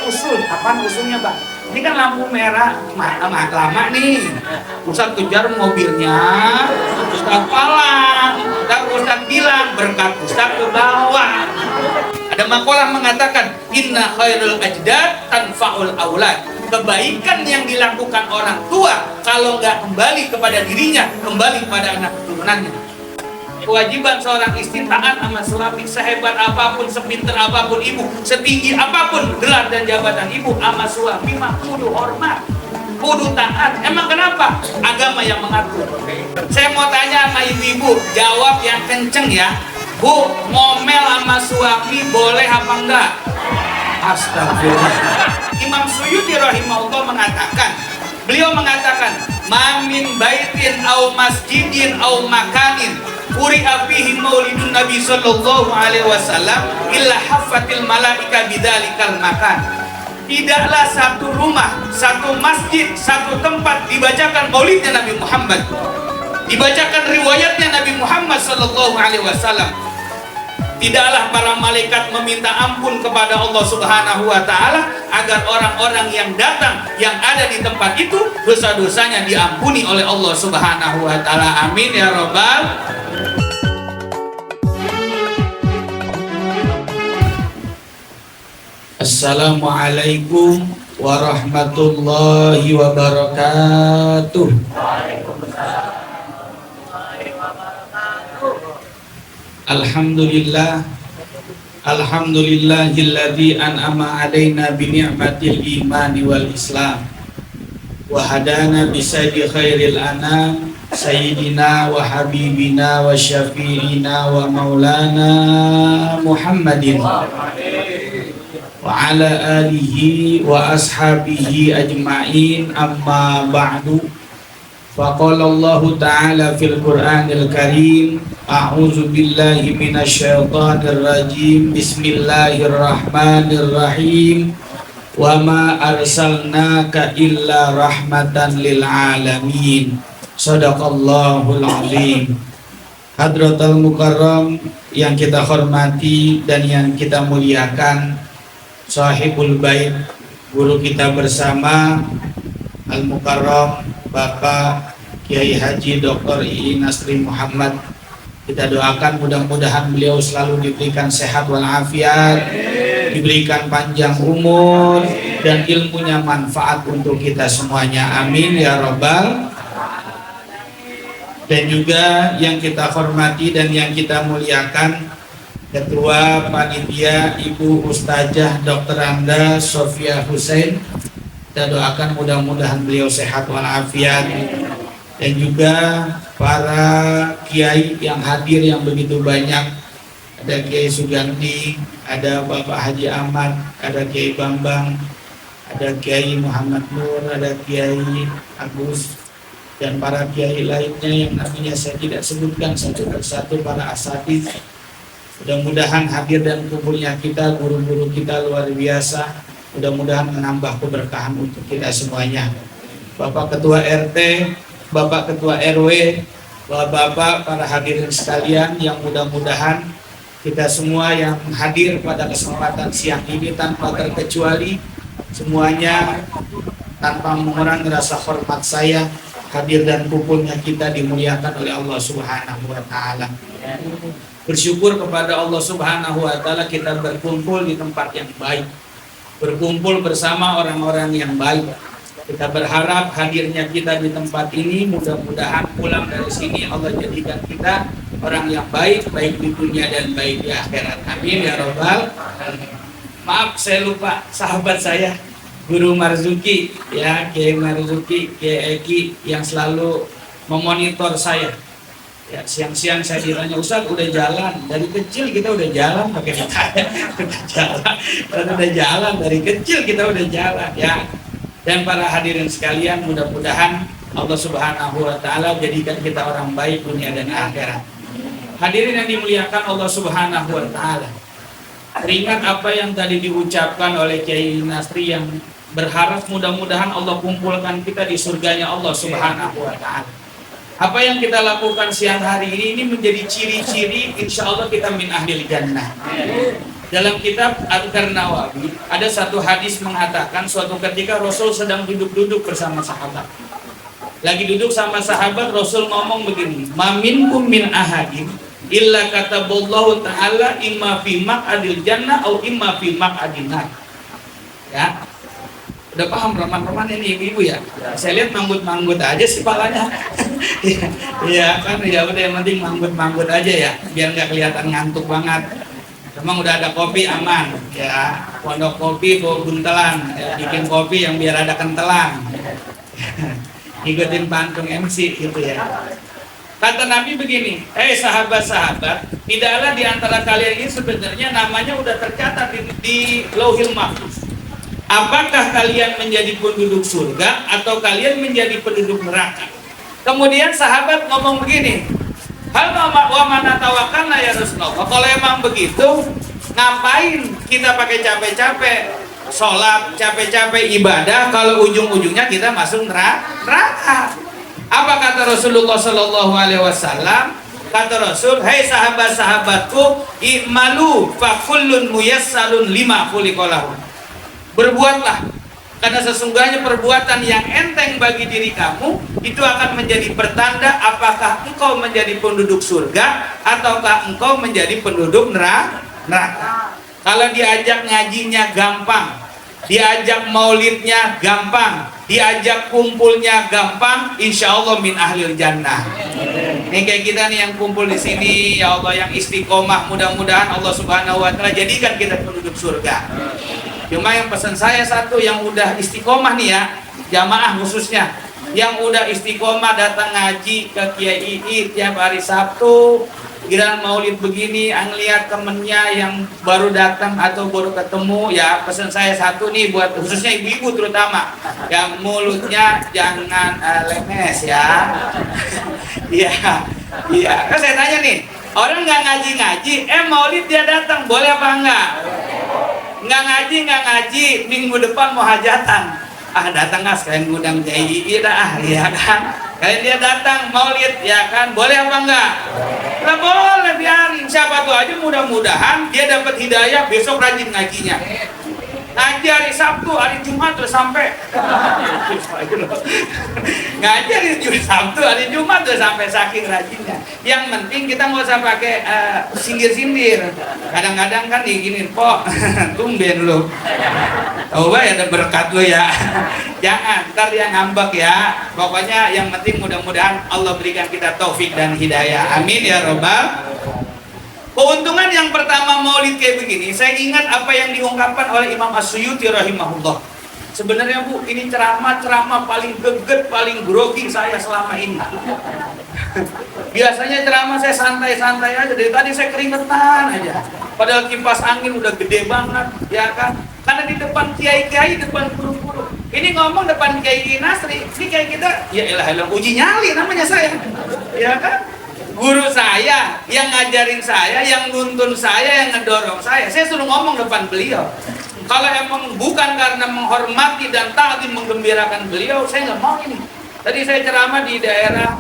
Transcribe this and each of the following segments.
usul. Apaan usulnya, Bang? Ini kan lampu merah lama nih. Ustaz kejar mobilnya, Ustaz palang, dan Ustaz bilang berkat Ustaz ke bawah. Ada makalah mengatakan inna khairul ajdad tanfa'ul aulad. Kebaikan yang dilakukan orang tua kalau nggak kembali kepada dirinya, kembali kepada anak keturunannya. Kewajiban seorang istri taat sama suami, sehebat apapun, sepinter apapun ibu, setinggi apapun gelar dan jabatan ibu, sama suami mah kudu hormat, kudu taat. Emang kenapa? Agama yang mengatur. Saya mau tanya sama ibu-ibu, jawab yang kenceng ya. Bu, ngomel sama suami boleh apa enggak? Astagfirullah. Imam Suyuti rahimahullah mengatakan, beliau mengatakan, mamin baitin au masjidin au makanin quri'a fihi maulidun Nabi sallallahu alaihi wasallam illa haffatil malaika bidzalikal makan. Tidaklah satu rumah, satu masjid, satu tempat dibacakan maulidnya Nabi Muhammad, dibacakan riwayatnya Nabi Muhammad sallallahu alaihi wasallam, tidaklah para malaikat meminta ampun kepada Allah Subhanahu wa taala agar orang-orang yang datang yang ada di tempat itu dosa-dosanya diampuni oleh Allah Subhanahu wa taala. Amin ya rabbal. Assalamualaikum warahmatullahi wabarakatuh. Alhamdulillah, alhamdulillahilladzi an'ama alaina bi ni'matil imani wal islam wa hadana bi sayyi khairil anam sayyidina wa habibina wa syafi'ina wa maulana Muhammadin wa ala alihi wa ashabihi ajma'in, amma ba'du. Faqala Allah Ta'ala fil Qur'anil Karim, a'udzu billahi minasyaitonir rajim, bismillahirrahmanirrahim, wa ma arsalnaka illa rahmatan lil alamin. Shadaqallahul azim. Hadratul Mukarram yang kita hormati dan yang kita muliakan, Sahibul Bait, guru kita bersama Al Mukarram Bapak Kiai Haji Dr. I. Nasri Muhammad. Kita doakan mudah-mudahan beliau selalu diberikan sehat walafiat, diberikan panjang umur dan ilmunya manfaat untuk kita semuanya. Amin ya rabbal. Dan juga yang kita hormati dan yang kita muliakan, Ketua Panitia Ibu Ustazah Dr. Anda Sofia Hussein. Kita doakan mudah-mudahan beliau sehat walafiat, dan juga para kiai yang hadir yang begitu banyak. Ada Kiai Sugandi, ada Bapak Haji Ahmad, ada Kiai Bambang, ada Kiai Muhammad Nur, ada Kiai Agus, dan para kiai lainnya yang namanya saya tidak sebutkan satu persatu, para asatidz. Mudah-mudahan hadir dan kumpulnya kita, guru-guru kita luar biasa. Mudah-mudahan menambah keberkahan untuk kita semuanya. Bapak Ketua RT, Bapak Ketua RW, Bapak para hadirin sekalian, yang mudah-mudahan kita semua yang hadir pada kesempatan siang ini tanpa terkecuali, semuanya tanpa mengurangi rasa hormat saya, hadir dan kumpulnya kita dimuliakan oleh Allah Subhanahu wa taala. Bersyukur kepada Allah Subhanahu wa taala kita berkumpul di tempat yang baik, berkumpul bersama orang-orang yang baik. Kita berharap hadirnya kita di tempat ini, mudah-mudahan pulang dari sini Allah jadikan kita orang yang baik, baik di dunia dan baik di akhirat. Amin ya rabbal. Maaf saya lupa sahabat saya Guru Marzuki, ya Kiai Marzuki, Kiai Eki yang selalu memonitor saya. Ya, siang-siang saya ditanya, Ustaz udah jalan, dari kecil kita udah jalan pakai ditanya, udah jalan dari kecil kita udah jalan ya. Dan para hadirin sekalian, mudah-mudahan Allah Subhanahu wa taala jadikan kita orang baik dunia dan akhirat. Hadirin yang dimuliakan Allah Subhanahu wa taala, teringat apa yang tadi diucapkan oleh Kiai Nasri yang berharap mudah-mudahan Allah kumpulkan kita di surganya Allah Subhanahu wa taala. Apa yang kita lakukan siang hari ini menjadi ciri-ciri insya Allah kita min ahlil jannah. Dalam kitab Adhkar Nawawi ada satu hadis mengatakan suatu ketika Rasul sedang duduk-duduk bersama sahabat. Lagi duduk sama sahabat, Rasul ngomong begini, "Maminkum min ahadin illa kataballahu ta'ala imma fi maq'adil jannah au imma fi maq'adin nar." Ya. Udah paham roman-roman ini ibu-ibu ya? Saya lihat manggut-manggut aja sih palanya. Iya kan, ya udah yang penting manggut-manggut aja ya, biar nggak kelihatan ngantuk banget. Emang udah ada kopi aman, ya. Pondok kopi bawa buntelan, ya. Bikin kopi yang biar ada kentelan. Ikutin pantun MC gitu ya. Kata Nabi begini, sahabat-sahabat, tidaklah di antara kalian ini sebenarnya namanya udah tercatat di Lauhil Mahfuz. Apakah kalian menjadi penduduk surga atau kalian menjadi penduduk neraka? Kemudian sahabat ngomong begini, hal wa mana tawakalna ya Rasulullah. Kalau emang begitu, ngapain kita pakai capek-capek sholat, capek-capek ibadah kalau ujung-ujungnya kita masuk neraka? Apa kata Rasulullah Sallallahu Alaihi Wasallam? Kata Rasul, hai sahabat-sahabatku, i'malu fa kullun muyassarun lima khuliqalahu. Berbuatlah, karena sesungguhnya perbuatan yang enteng bagi diri kamu itu akan menjadi pertanda apakah engkau menjadi penduduk surga ataukah engkau menjadi penduduk neraka. Kalau diajak ngajinya gampang, diajak maulidnya gampang, diajak kumpulnya gampang, insya Allah min ahlil jannah. Ini kayak kita nih yang kumpul di sini, ya Allah, yang istiqomah, mudah-mudahan Allah Subhanahu Wa Taala jadikan kita penduduk surga. Cuma yang pesan saya satu, yang udah istiqomah nih ya, jamaah khususnya, yang udah istiqomah datang ngaji ke Kiai Ii tiap hari Sabtu, giliran maulid begini, ngeliat temennya yang baru datang atau baru ketemu, ya pesan saya satu nih buat khususnya ibu-ibu terutama, yang mulutnya jangan lemes ya. Iya, iya. Kan saya tanya nih, orang nggak ngaji-ngaji, maulid dia datang, boleh apa enggak? Nggak ngaji, minggu depan mau hajatan. Datang nggak sekalian ngundang Kiai dah, ya kan? Kalian dia datang maulid, ya kan? Boleh apa enggak? Nggak boleh, biarin. Siapa tuh aja mudah-mudahan dia dapat hidayah, besok rajin ngajinya. Ngaji hari Sabtu, hari Jumat udah sampai. Ngaji hari Sabtu, hari Jumat udah sampai, saking rajinnya. Yang penting kita nggak usah pakai sindir-sindir. Kadang-kadang kan diginin, "Pok, tumben lu. Coba ya ada berkat lu ya." Jangan, ntar dia ngambek ya. Pokoknya yang penting mudah-mudahan Allah berikan kita taufik dan hidayah. Amin ya robbal. Keuntungan yang pertama maulid kayak begini, saya ingat apa yang diungkapkan oleh Imam As-Suyuti rahimahullah. Sebenarnya Bu, ini ceramah paling geget, paling grogi saya selama ini. Biasanya ceramah saya santai-santai aja, dari tadi saya keringetan aja. Padahal kipas angin udah gede banget, ya kan? Karena di depan kiai-kiai, depan guru-guru. Ini ngomong depan Kiai Nasri, ini kayak kita, ya elah uji nyali namanya saya, ya kan? Guru saya, yang ngajarin saya, yang nuntun saya, yang ngedorong saya suruh ngomong depan beliau. Kalau emang bukan karena menghormati dan ta'zim menggembirakan beliau, saya nggak mau ini. Tadi saya ceramah di daerah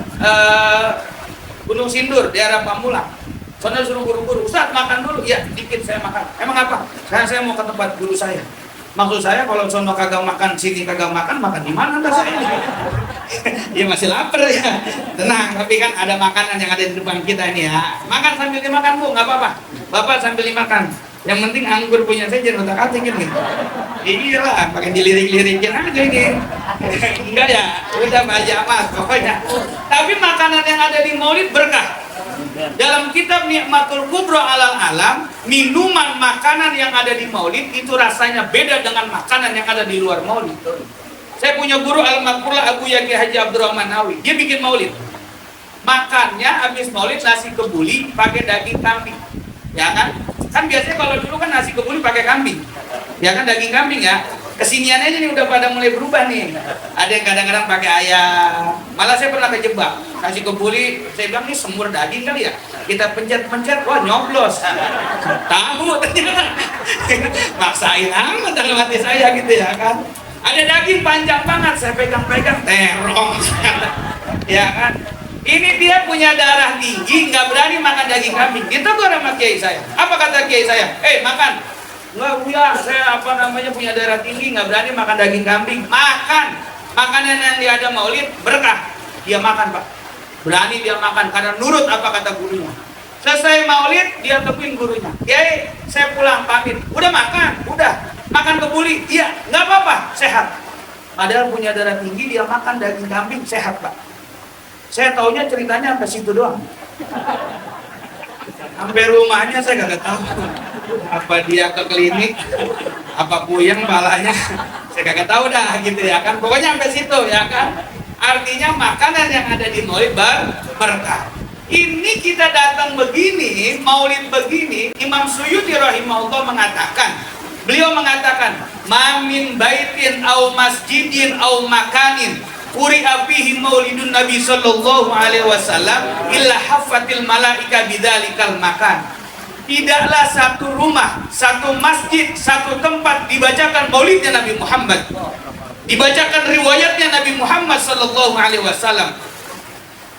Gunung Sindur, daerah Pamulang. Soalnya suruh guru-guru, Ustaz makan dulu. Ya, dikit saya makan. Emang apa? Karena saya mau ke tempat guru saya. Maksud saya kalau sono kagak makan, sini kagak makan di mana dah saya? Ya masih lapar ya. Tenang, tapi kan ada makanan yang ada di depan kita ini ya. Makan sambil dimakan Bu, nggak apa-apa. Bapak sambil dimakan. Yang penting anggur punya saya jangan otak-atik gitu. Iya lah, pakai dilirik-lirikin aja ini. Enggak ya, udah aja mas pokoknya. Tapi makanan yang ada di maulid berkah. Dalam kitab Nikmatul Kubra Alal Alam, minuman makanan yang ada di maulid itu rasanya beda dengan makanan yang ada di luar maulid. Saya punya guru Al-Makfurlah Abu Yaki Haji Abdurrahman Nawi. Dia bikin maulid. Makannya habis maulid nasi kebuli pakai daging kambing. Ya kan? Kan biasanya kalau dulu kan nasi kebuli pakai kambing. Ya kan, daging kambing ya. Kesinian aja nih udah pada mulai berubah nih. Ada yang kadang-kadang pakai ayam. Malah saya pernah kejebak. Nasi kebuli, saya bilang ini semur daging kali ya. Kita pencet-pencet, wah nyoblos. Tahu ternyata. Maksain amat dalam hati saya gitu ya kan. Ada daging panjang banget, saya pegang-pegang terong. Ya kan. Ini dia punya darah tinggi, nggak berani makan daging kambing. Ditegur sama kiai saya. Apa kata kiai saya? Makan. Nggak, Buya, saya punya darah tinggi, nggak berani makan daging kambing. Makan. Makanan yang dia ada maulid berkah. Dia makan, Pak. Berani dia makan karena nurut apa kata gurunya. Selesai maulid, dia temuin gurunya. Kiai, saya pulang pamit. Udah makan? Udah. Makan kebuli? Iya. Nggak apa-apa, sehat. Padahal punya darah tinggi, dia makan daging kambing, sehat, Pak. Saya taunya ceritanya sampai situ doang. Sampai rumahnya saya gak tahu. Apa dia ke klinik, apa puyeng palanya, saya kagak tahu dah gitu ya kan. Pokoknya sampai situ ya kan. Artinya makanan yang ada di maulid berkah. Ini kita datang begini, maulid begini, Imam Suyuti rahimahullah mengatakan, beliau mengatakan, "Mamin baitin au masjidin au makanin quri'a fihi maulidun Nabi sallallahu alaihi wasallam illa haffatil malaika bidzalikal makan." Tidaklah satu rumah, satu masjid, satu tempat dibacakan maulidnya Nabi Muhammad, dibacakan riwayatnya Nabi Muhammad sallallahu alaihi wasallam,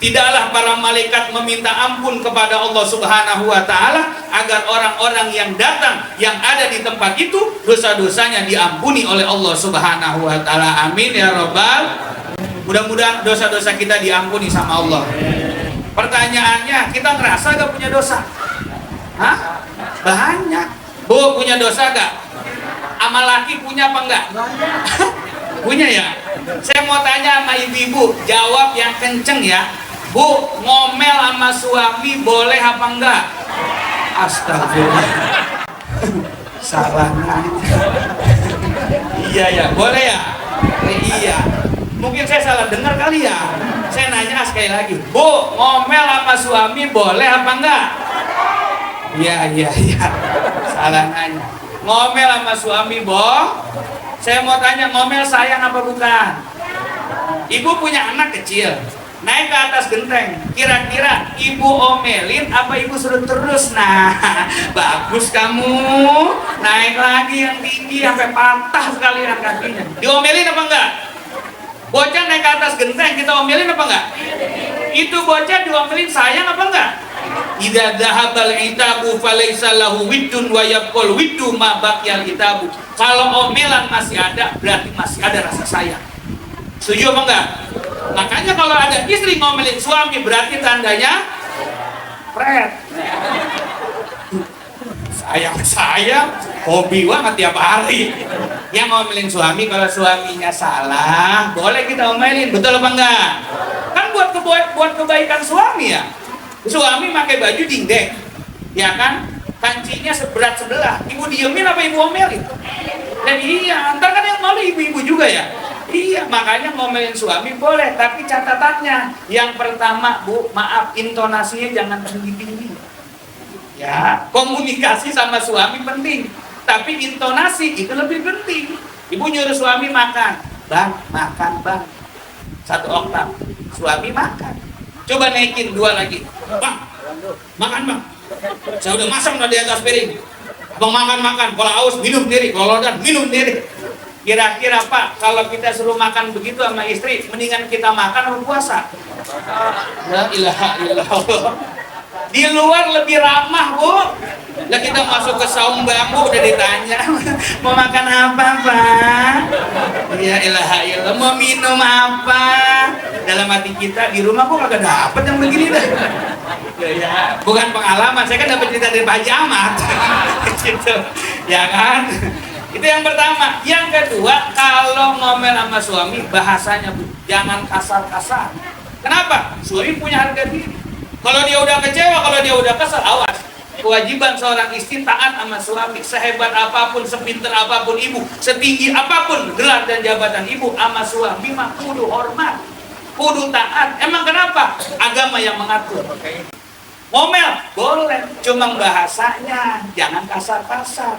tidaklah para malaikat meminta ampun kepada Allah Subhanahu wa taala agar orang-orang yang datang yang ada di tempat itu dosa-dosanya diampuni oleh Allah Subhanahu wa taala. Amin ya rabbal. Mudah-mudahan dosa-dosa kita diampuni sama Allah. Pertanyaannya, kita ngerasa gak punya dosa? Hah? Banyak. Bu, punya dosa gak? Amal laki punya apa enggak? Punya ya? Saya mau tanya sama ibu-ibu, jawab yang kenceng ya. Bu, ngomel sama suami boleh apa enggak? Astagfirullah. Salah nanya. Iya ya, boleh ya? Iya. Mungkin saya salah dengar kali ya. Saya nanya sekali lagi. Bu, ngomel sama suami boleh apa enggak? Iya. Salah nanya. Ngomel sama suami, saya mau tanya, ngomel sayang apa bukan? Ibu punya anak kecil, naik ke atas genteng. Kira-kira ibu omelin apa ibu suruh terus? Nah, bagus kamu. Naik lagi yang tinggi sampai patah sekalian kakinya. Diomelin apa enggak? Bocah naik ke atas genteng, kita omelin apa enggak? Itu bocah diomelin sayang apa enggak? Idza dhahabal itabu falaysa lahu widdun wa yaqul widdu ma baqiyal itabu. Kalau omelan masih ada, berarti masih ada rasa sayang. Setuju apa enggak? Makanya kalau ada istri ngomelin suami, berarti tandanya pret. Sayang, hobi banget tiap hari. Yang ngomelin suami, kalau suaminya salah, boleh kita omelin, betul apa enggak? Kan buat kebaikan suami ya. Suami pakai baju dingdek, ya kan? Kancinya seberat sebelah. Ibu diemin apa ibu omelin? Dan iya, ntar kan yang malu ibu-ibu juga ya. Iya, makanya ngomelin suami boleh, tapi catatannya yang pertama, Bu, maaf, intonasinya jangan tinggi-tinggi. Ya, komunikasi sama suami penting, tapi intonasi itu lebih penting. Ibu nyuruh suami makan, bang, makan bang, 1 oktav. Suami makan, coba naikin 2 lagi, bang, makan bang. Saya udah masang di atas piring, bang makan, kalau haus minum sendiri, kalau lodan minum sendiri. Kira-kira Pak, kalau kita suruh makan begitu sama istri, mendingan kita makan atau puasa? La ilaha illallah. Di luar lebih ramah, Bu. Lah kita masuk ke saung bambu udah ditanya, mau makan apa, Pak? Ya ilaha illallah, mau minum apa? Dalam hati kita, di rumah kok kagak dapet yang begini dah. Ya, bukan pengalaman, saya kan dapat cerita dari Pak Haji Ahmad. Gitu. Ya kan? Itu yang pertama. Yang kedua, kalau ngomel sama suami, bahasanya Bu, jangan kasar-kasar. Kenapa? Suami punya harga diri. Kalau dia udah kecewa, kalau dia udah kesal, awas. Kewajiban seorang istri taat sama suami. Sehebat apapun, sepinter apapun ibu, setinggi apapun gelar dan jabatan ibu, sama suami mah kudu hormat, kudu taat. Emang kenapa? Agama yang mengatur. Ngomel boleh, cuma bahasanya jangan kasar-kasar.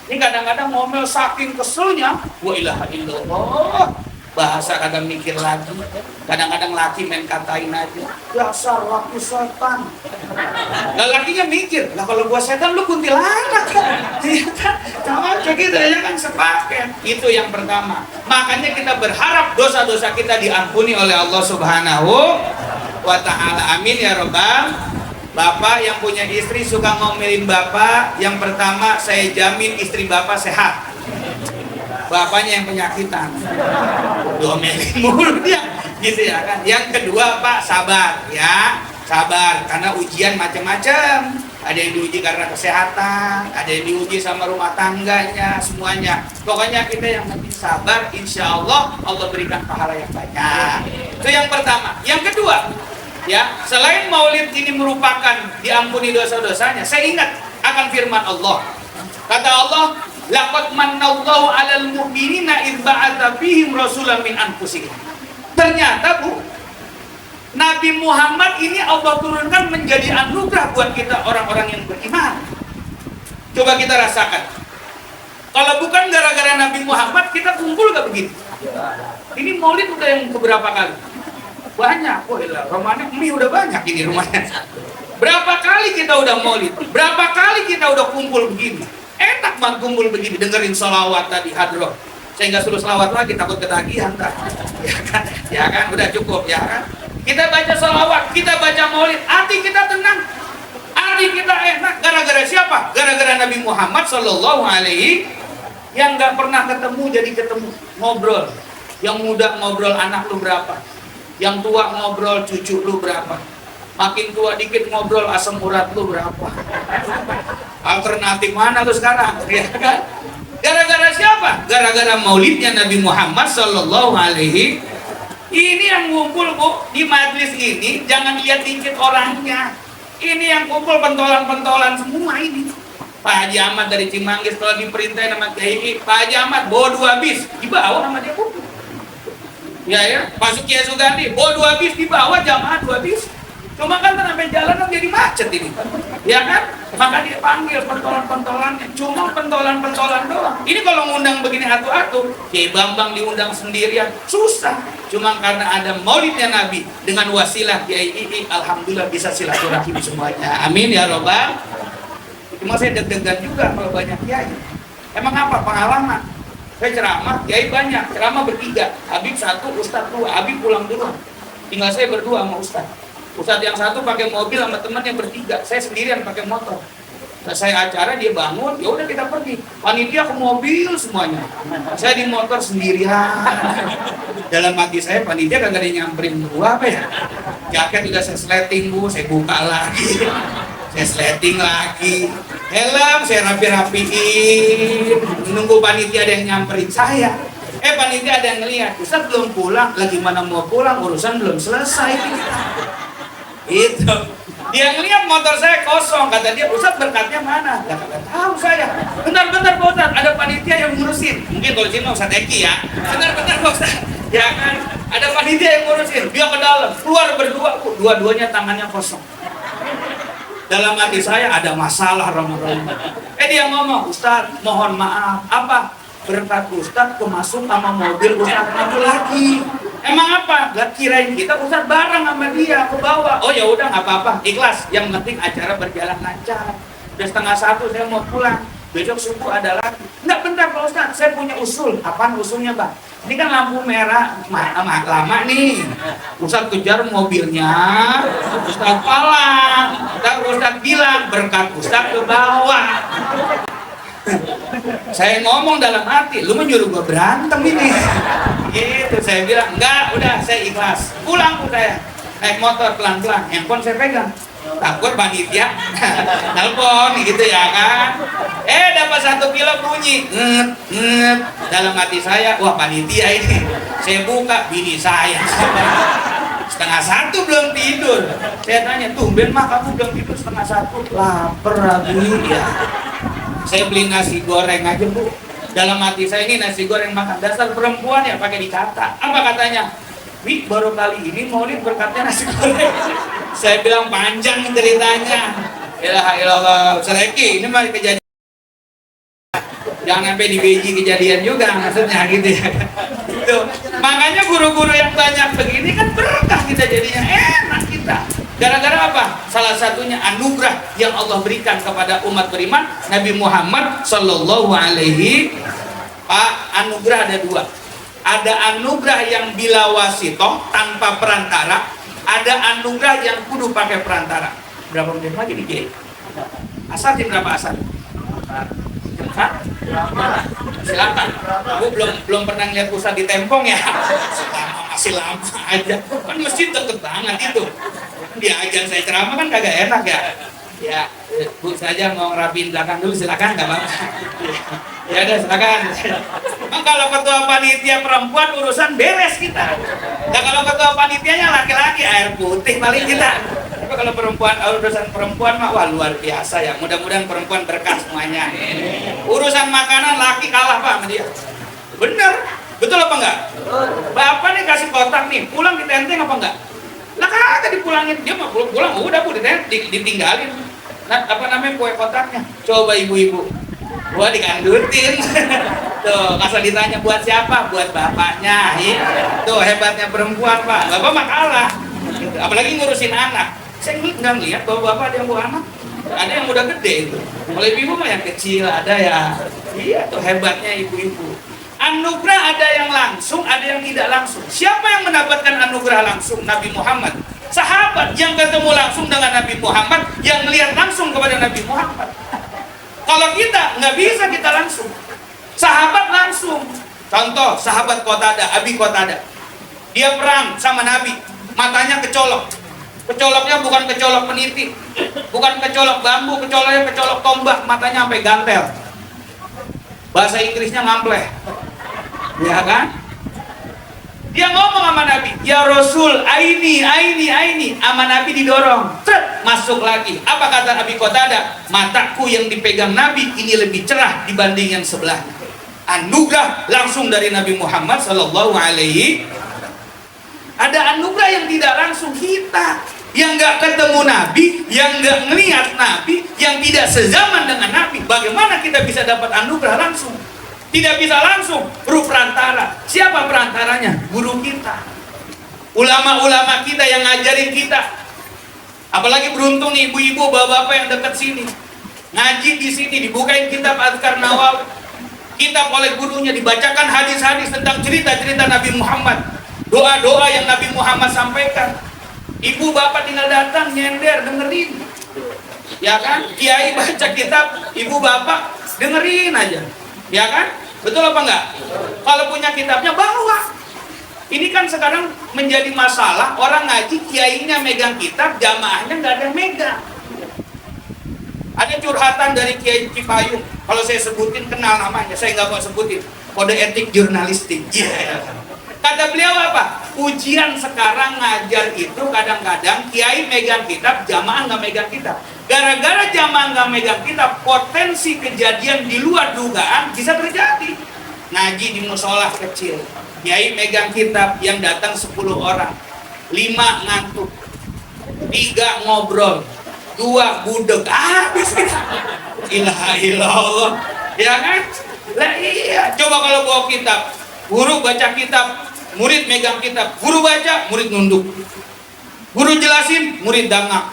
Ini kadang-kadang ngomel saking keselnya, wa ilaha illallah, bahasa kadang mikir lagi. Kadang-kadang laki main katain aja, dasar laki setan. Lah lakinya mikir, lah kalau gua setan lu kuntilanak. Iya kan? Sama kayak gitu ya kan, sepaket. Itu yang pertama. Makanya kita berharap dosa-dosa kita diampuni oleh Allah Subhanahu wa ta'ala. Amin ya robbal. Bapak yang punya istri suka ngomelin bapak, yang pertama saya jamin istri bapak sehat. Bapaknya yang penyakitan, domelin mulu dia, gitu ya kan. Yang kedua Pak, sabar ya, sabar karena ujian macam-macam. Ada yang diuji karena kesehatan, ada yang diuji sama rumah tangganya, semuanya. Pokoknya kita yang penting sabar, insya Allah Allah berikan pahala yang banyak. Itu yang pertama. Yang kedua, ya, selain maulid ini merupakan diampuni dosa-dosanya, saya ingat akan firman Allah. Kata Allah, laqad mannallahu 'alal mu'minina idz ba'atsa fihim rasulan min anfusihim. Ternyata Bu, Nabi Muhammad ini Allah turunkan menjadi anugerah buat kita orang-orang yang beriman. Coba kita rasakan. Kalau bukan gara-gara Nabi Muhammad, kita kumpul gak begitu? Ini maulid udah yang keberapa kali? Banyak. Oh ilah, rumahnya mie udah banyak ini rumahnya. Berapa kali kita udah maulid? Berapa kali kita udah kumpul begini? Enak banget kumpul begini, dengerin sholawat tadi hadroh. Saya nggak suruh sholawat lagi, takut ketagihan kan? Ya kan, udah cukup ya kan? Kita baca sholawat, kita baca maulid, hati kita tenang, hati kita enak. Gara-gara siapa? Gara-gara Nabi Muhammad Sallallahu Alaihi, yang nggak pernah ketemu jadi ketemu, ngobrol. Yang muda ngobrol anak lu berapa, yang tua ngobrol cucu lu berapa, makin tua dikit ngobrol asam urat lu berapa. Alternatif mana lu sekarang? Ya kan? Gara-gara siapa? Gara-gara maulidnya Nabi Muhammad Sallallahu Alaihi. Ini yang ngumpul Bu di majelis ini, jangan lihat dikit orangnya. Ini yang kumpul pentolan-pentolan semua ini. Pak Haji Ahmad dari Cimanggis kalau diperintahin sama Kiai, Pak Haji Ahmad bawa 2 bis, dibawa sama dia Bu. Ya, Pak Sukiya Sugandi bawa 2 bis, dibawa jamaah 2 bis. Cuma kan sampai jalan kan jadi macet ini, ya kan? Maka dia panggil pentolan-pentolannya, cuma pentolan-pentolan doang. Ini kalau ngundang begini atu-atu, Kiai Bambang diundang sendirian, susah. Cuma karena ada maulidnya Nabi dengan wasilah Kiai ini, alhamdulillah bisa silaturahim semuanya. Amin ya robbal. Cuma saya deg-degan juga kalau banyak kiai. Emang apa pengalaman? Saya ceramah, kiai banyak, ceramah bertiga, Habib 1, Ustadz 2, Habib pulang dulu. Tinggal saya berdua sama Ustadz. Ustadz yang satu pakai mobil sama temannya bertiga, saya sendirian pakai motor. Selesai acara dia bangun, ya udah kita pergi. Panitia ke mobil semuanya, saya di motor sendirian. Dalam hati saya panitia kagak ada yang nyamperin gua apa ya? Jaket udah saya sleting Bu, saya buka lagi, saya sleting lagi. Helm saya rapi-rapiin, nunggu panitia ada yang nyamperin saya. Panitia ada yang ngeliat, Ustadz belum pulang, lagi mana mau pulang, urusan belum selesai. Itu dia ngeliat motor saya kosong, kata dia, Ustadz berkatnya mana? Ya kagak tahu saya. Bentar-bentar Pak Ustadz, ada panitia yang ngurusin. Mungkin kalau sini Ustadz Eki ya. Bentar-bentar Pak Ustadz, ya kan? Ada panitia yang ngurusin. Dia ke dalam, keluar berdua, dua-duanya tangannya kosong. Dalam hati saya ada masalah Ramadan. Dia ngomong, Ustadz mohon maaf. Apa? Berkat Ustadz kemasuk sama mobil Ustadz satu lagi. Emang apa? Gak kirain kita Ustadz bareng sama dia ke bawah. Oh ya udah nggak apa-apa, ikhlas. Yang penting acara berjalan lancar. Udah 12:30 saya mau pulang. Besok subuh ada lagi. Nggak, bentar Pak Ustadz, saya punya usul. Apaan usulnya Bang? Ini kan lampu merah lama nih. Ustadz kejar mobilnya, Ustadz palang. Ustadz bilang berkat Ustadz ke bawah. Saya ngomong dalam hati, lu menyuruh gua berantem ini. Gitu, saya bilang, enggak, udah saya ikhlas. Pulang saya, naik motor pelan-pelan, handphone saya pegang. Takut panitia telepon gitu ya kan. Dapat 1 kilo bunyi, nget. Dalam hati saya, wah panitia ini. Saya buka, bini saya. 12:30 belum tidur. Saya tanya, tumben mah kamu belum tidur 12:30? Lapar lagi ya. Saya beli nasi goreng aja Bu. Dalam hati saya ini nasi goreng makan dasar perempuan ya pakai dikata. Apa katanya? Wih, baru kali ini maulid berkatnya nasi goreng. Saya bilang panjang ceritanya. Ilaha illallah. Sereki, ini mah kejadian. Jangan sampai di beji kejadian juga maksudnya gitu ya. Itu. Makanya guru-guru yang banyak begini kan berkah kita jadinya, enak kita. Gara-gara apa? Salah satunya anugerah yang Allah berikan kepada umat beriman Nabi Muhammad Sallallahu Alaihi. Pak, anugerah ada 2. Ada anugerah yang bila wasitoh, tanpa perantara. ada anugerah yang kudu pakai perantara. Berapa menit lagi nih, Kiai? Asar jam berapa asar? Hah? Silakan. Aku belum pernah lihat pusat di Tempong ya. Masih lama aja. Kan masjid deket banget itu. Di ajan saya ceramah kan kagak enak ya. Ya, Bu saja mau ngerapiin belakang dulu, silakan, nggak apa-apa. Ya udah, silakan. Emang kalau ketua panitia perempuan urusan beres kita. Nah kalau ketua panitianya laki-laki, air putih paling kita. Tapi kalau perempuan, urusan perempuan mah wah luar biasa ya. Mudah-mudahan perempuan berkah semuanya. Urusan makanan laki kalah Pak sama dia. Bener, betul apa enggak? Bapak nih kasih kotak nih, pulang ditenteng apa enggak? Lah kagak dipulangin, dia mau pulang udah Bu ditinggalin. Nah, apa namanya kue kotaknya? Coba ibu-ibu, gua dikandutin. Tuh, asal ditanya buat siapa? Buat bapaknya. Tuh hebatnya perempuan Pak. Bapak mah kalah. Apalagi ngurusin anak. Saya nggak lihat bahwa bapak ada yang bawa anak. Ada yang udah gede itu. Kalau ibu mah yang kecil ada ya. Iya tuh hebatnya ibu-ibu. Anugerah ada yang langsung, ada yang tidak langsung. Siapa yang mendapatkan anugerah langsung? Nabi Muhammad. Sahabat yang ketemu langsung dengan Nabi Muhammad, yang melihat langsung kepada Nabi Muhammad. Kalau kita nggak bisa kita langsung. Sahabat langsung. Contoh sahabat Qatadah, Abi Qatadah. Dia perang sama Nabi, matanya kecolok. Kecoloknya bukan kecolok peniti, bukan kecolok bambu, kecoloknya kecolok tombak, matanya sampai gantel. Bahasa Inggrisnya ngampleh. Ya kan? Dia ngomong sama Nabi, ya Rasul, aini. Sama Nabi didorong, masuk lagi. Apa kata Abi Qatadah? Mataku yang dipegang Nabi ini lebih cerah dibanding yang sebelahnya. Anugerah langsung dari Nabi Muhammad Sallallahu Alaihi. Ada anugerah yang tidak langsung kita, yang nggak ketemu Nabi, yang nggak ngelihat Nabi, yang tidak sezaman dengan Nabi. Bagaimana kita bisa dapat anugerah langsung? Tidak bisa langsung, perlu perantara. Siapa perantaranya? Guru kita, ulama-ulama kita yang ngajarin kita. Apalagi beruntung nih ibu-ibu, bapak-bapak yang dekat sini, ngaji di sini, dibukain kitab Azkar Nawawi, kitab oleh gurunya, dibacakan hadis-hadis tentang cerita-cerita Nabi Muhammad, doa-doa yang Nabi Muhammad sampaikan. Ibu bapak tinggal datang nyender dengerin, ya kan? Kiai baca kitab, ibu bapak dengerin aja, ya kan? Betul apa enggak? Kalau punya kitabnya bawa. Ini kan sekarang menjadi masalah, orang ngaji kiainya megang kitab, jamaahnya nggak ada yang megang. Ada curhatan dari Kiai Cipayung, kalau saya sebutin kenal namanya, saya nggak mau sebutin. Kode etik jurnalistik. Yeah. Kata beliau apa? Ujian sekarang ngajar itu kadang-kadang kiai megang kitab, jamaah nggak megang kitab. Gara-gara jamaah nggak megang kitab, potensi kejadian di luar dugaan bisa terjadi. Ngaji di musola kecil, kiai megang kitab, yang datang 10 orang, 5 ngantuk, 3 ngobrol, 2 budek, habis kita. Ilaha illallah, ya kan? Lah iya, coba kalau bawa kitab, guru baca kitab, murid megang kitab, guru baca, murid nunduk, guru jelasin, murid dangak,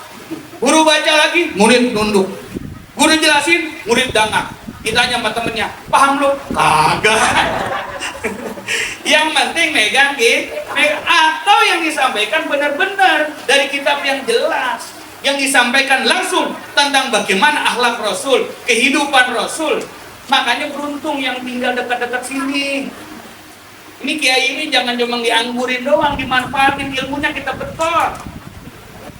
guru baca lagi, murid nunduk, guru jelasin, murid dangak. Ditanya sama temennya, paham lo? Kagak. Yang penting megang atau yang disampaikan benar-benar dari kitab yang jelas, yang disampaikan langsung tentang bagaimana akhlak Rasul, kehidupan Rasul. Makanya beruntung yang tinggal dekat-dekat sini. Ini kiai ini jangan cuma dianggurin doang, dimanfaatin, ilmunya kita betul.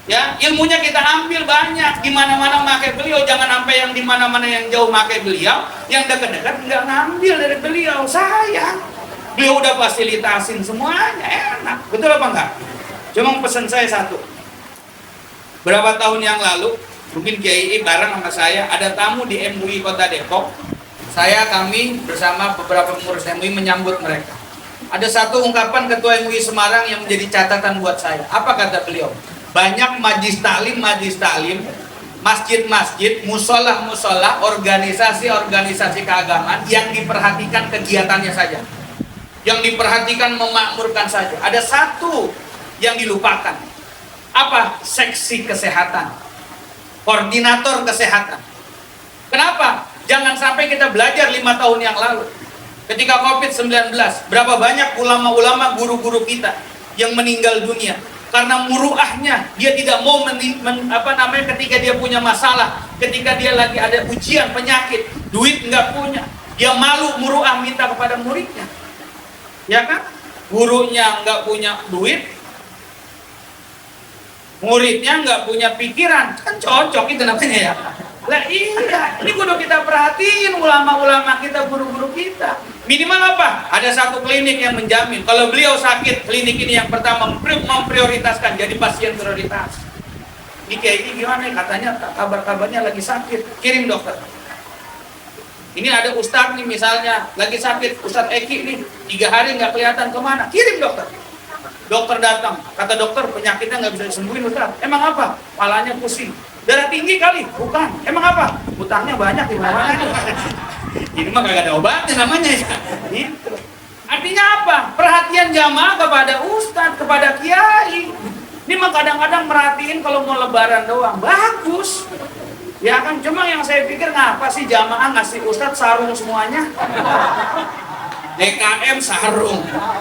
Ya, ilmunya kita ambil banyak, di mana-mana pakai beliau, jangan sampai yang di mana-mana yang jauh pakai beliau, yang dekat-dekat nggak ngambil dari beliau. Sayang. Beliau udah fasilitasin semuanya, enak. Betul apa enggak? Cuma pesan saya satu. Berapa tahun yang lalu, mungkin Kiai bareng sama saya, ada tamu di MUI Kota Depok. Kami bersama beberapa pengurus MUI menyambut mereka. Ada satu ungkapan Ketua MUI Semarang yang menjadi catatan buat saya. Apa kata beliau? Banyak majlis taklim, masjid-masjid, musola-musola, organisasi-organisasi keagamaan yang diperhatikan kegiatannya saja, yang diperhatikan memakmurkan saja. Ada satu yang dilupakan. Apa? Seksi kesehatan, koordinator kesehatan. Kenapa? Jangan sampai kita belajar 5 tahun yang lalu ketika COVID-19, berapa banyak ulama-ulama, guru-guru kita yang meninggal dunia. Karena muruahnya, dia tidak mau ketika dia punya masalah, ketika dia lagi ada ujian, penyakit, duit nggak punya, dia malu muruah minta kepada muridnya, ya kan? Gurunya nggak punya duit, muridnya nggak punya pikiran, kan cocok itu namanya ya. Lah iya, ini kudu kita perhatiin ulama-ulama kita, guru-guru kita. Minimal apa? Ada satu klinik yang menjamin kalau beliau sakit, klinik ini yang pertama memprioritaskan jadi pasien prioritas. Ini kayak ini gimana? Katanya kabar-kabarnya lagi sakit, kirim dokter. Ini ada ustadz nih misalnya lagi sakit, Ustadz Eki nih 3 hari nggak kelihatan kemana, kirim dokter. Dokter datang, kata dokter penyakitnya nggak bisa disembuhin Ustadz. Emang apa? Kepalanya pusing. Darah tinggi kali? Bukan. Emang apa? Utangnya banyak di mana? Ini mah kagak ada obatnya namanya ya. Gitu. Artinya apa? Perhatian jamaah kepada ustadz, kepada kiai. Ini mah kadang-kadang merhatiin kalau mau lebaran doang. Bagus. Ya kan, cuma yang saya pikir ngapa sih jamaah ngasih ustadz sarung semuanya? DKM sarung,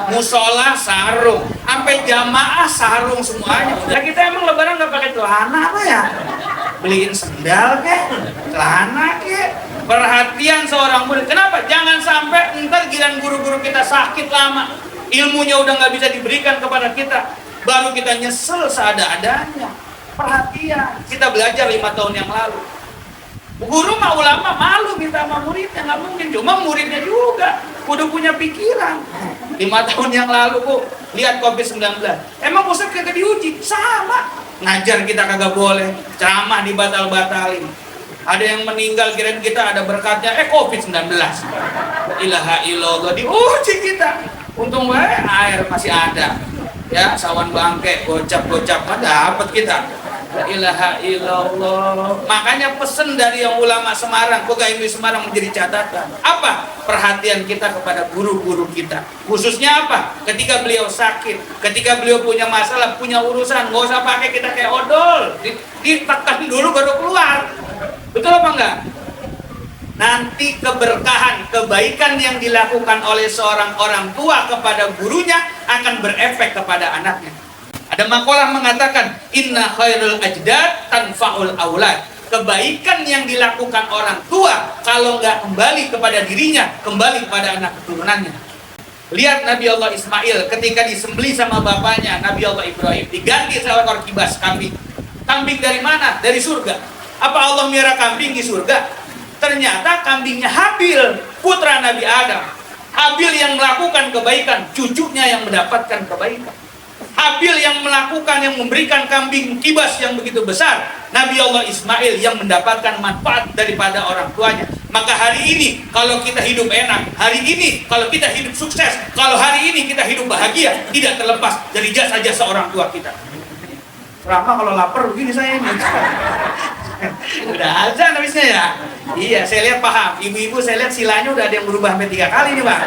musola sarung, sampai jamaah sarung semuanya. Lah kita emang lebaran nggak pakai celana apa ya? Beliin sendal kek, celana kek. Perhatian seorang murid. Kenapa? Jangan sampai ntar giliran guru-guru kita sakit lama, ilmunya udah nggak bisa diberikan kepada kita, baru kita nyesel seada-adanya. Perhatian. Kita belajar 5 tahun yang lalu. Guru mah ulama malu minta sama muridnya, nggak mungkin. Cuma muridnya juga udah punya pikiran. 5 tahun yang lalu Bu, lihat COVID-19. Emang Ustaz kagak diuji? Sama. Ngajar kita kagak boleh, ceramah dibatal-batalin. Ada yang meninggal kirain kita ada berkatnya, COVID-19. La ilaha illallah, diuji kita. Untung air masih ada. Ya, sawan bangke, gocap-gocap mah dapat kita. La ilaha illallah. Makanya pesan dari yang ulama Semarang, Pegawai Semarang menjadi catatan. Apa? Perhatian kita kepada guru-guru kita. Khususnya apa? Ketika beliau sakit, ketika beliau punya masalah, punya urusan, nggak usah pakai kita kayak odol. Ditekan dulu baru keluar. Betul apa enggak? Nanti keberkahan, kebaikan yang dilakukan oleh seorang orang tua kepada gurunya akan berefek kepada anaknya. Ada makalah mengatakan inna khairul ajdad tanfa'ul aulad. Kebaikan yang dilakukan orang tua kalau nggak kembali kepada dirinya, kembali kepada anak keturunannya. Lihat Nabi Allah Ismail ketika disembelih sama bapaknya Nabi Allah Ibrahim, diganti seekor kibas kambing. Kambing dari mana? Dari surga. Apa Allah miara kambing di surga? Ternyata kambingnya Habil, putra Nabi Adam. Habil yang melakukan kebaikan, cucunya yang mendapatkan kebaikan. Habil yang melakukan, yang memberikan kambing kibas yang begitu besar, Nabi Allah Ismail yang mendapatkan manfaat daripada orang tuanya. Maka hari ini kalau kita hidup enak, hari ini kalau kita hidup sukses, kalau hari ini kita hidup bahagia, tidak terlepas dari jasa-jasa orang tua kita. Rama kalau lapar begini saya ini. Udah azan habisnya ya. Iya, saya lihat paham. Ibu-ibu saya lihat silanya udah ada yang berubah sampai 3 kali nih Bang.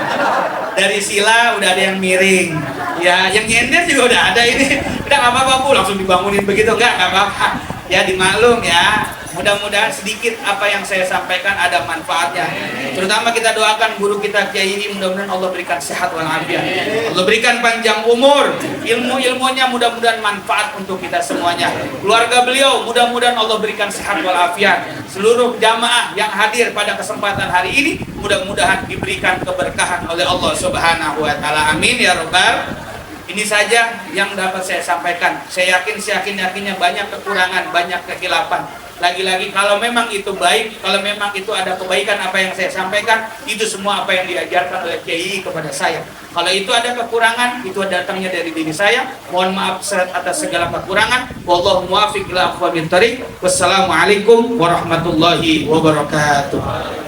Dari sila udah ada yang miring. Ya, yang nyender juga udah ada ini. Udah nggak apa-apa Bu, langsung dibangunin begitu nggak apa-apa. Ya dimaklum ya. Mudah-mudahan sedikit apa yang saya sampaikan ada manfaatnya. Terutama kita doakan guru kita Kiai ini, mudah-mudahan Allah berikan sehat walafiat. Allah berikan panjang umur, ilmu-ilmunya mudah-mudahan manfaat untuk kita semuanya. Keluarga beliau mudah-mudahan Allah berikan sehat walafiat. Seluruh jamaah yang hadir pada kesempatan hari ini mudah-mudahan diberikan keberkahan oleh Allah Subhanahu wa taala. Amin ya rabbal. Ini saja yang dapat saya sampaikan. Saya yakinnya banyak kekurangan, banyak kekhilafan. Lagi-lagi kalau memang itu baik, kalau memang itu ada kebaikan apa yang saya sampaikan, itu semua apa yang diajarkan oleh Kiai kepada saya. Kalau itu ada kekurangan, itu datangnya dari diri saya. Mohon maaf atas segala kekurangan. Wallahu muwaffiq ila aqwamit thoriq. Wassalamualaikum warahmatullahi wabarakatuh.